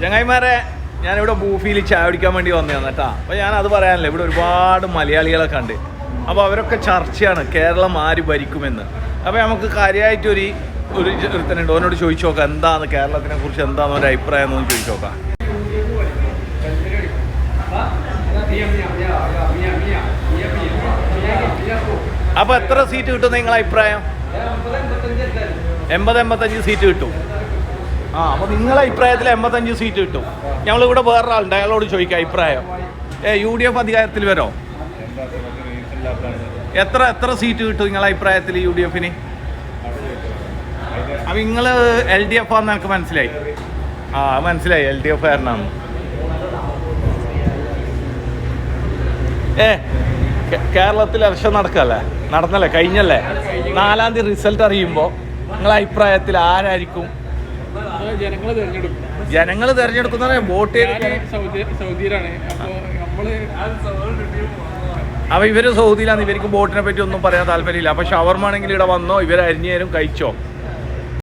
ചങ്ങായിമാരെ, ഞാനിവിടെ ബൂഫിയിൽ ചായ കുടിക്കാൻ വേണ്ടി വന്നതാണ് കേട്ടോ. അപ്പോൾ ഞാനത് പറയാനല്ലേ, ഇവിടെ ഒരുപാട് മലയാളികളൊക്കെ ഉണ്ട്. അപ്പോൾ അവരൊക്കെ ചർച്ചയാണ് കേരളം ആര് ഭരിക്കുമെന്ന്. അപ്പോൾ നമുക്ക് കാര്യമായിട്ടൊരു ഒരുത്തനുണ്ട്, അവനോട് ചോദിച്ചു നോക്കാം എന്താണ് കേരളത്തിനെ കുറിച്ച് എന്താണ് ഒരു അഭിപ്രായം എന്നൊന്ന് ചോദിച്ചു നോക്കാം. അപ്പോൾ എത്ര സീറ്റ് കിട്ടും നിങ്ങളെ അഭിപ്രായം? 80-85 സീറ്റ് കിട്ടും. അപ്പോൾ നിങ്ങളെ അഭിപ്രായത്തിൽ 85 സീറ്റ് കിട്ടും. ഞങ്ങളിവിടെ വേറൊരാളുണ്ട്, അയാളോട് ചോദിക്കാം അഭിപ്രായം. UDF അധികാരത്തിൽ വരോ? എത്ര സീറ്റ് കിട്ടും നിങ്ങളെ അഭിപ്രായത്തിൽ UDFന്? അപ്പം നിങ്ങൾ LDF ആണെന്ന് എനിക്ക് മനസ്സിലായി. മനസ്സിലായി, LDF കാരനാണ്. കേരളത്തിൽ ഇലക്ഷൻ നടന്നല്ലേ, കഴിഞ്ഞല്ലേ? 4-ാം തീയതി റിസൾട്ട് അറിയുമ്പോൾ നിങ്ങളെ അഭിപ്രായത്തിൽ ആരായിരിക്കും? ജനങ്ങൾ തിരഞ്ഞെടുക്കുന്ന വോട്ട് സൗദിയിലാണ്. അപ്പോൾ ഇവര് സൗദിയിലാണ്, ഇവർക്ക് വോട്ടിനെ പറ്റി ഒന്നും പറയാൻ താല്പര്യമില്ല. അപ്പോൾ ഷവർമാണെങ്കിൽ ഇവിടെ വന്നോ, ഇവർ അരിഞ്ഞേരും കഴിച്ചോ.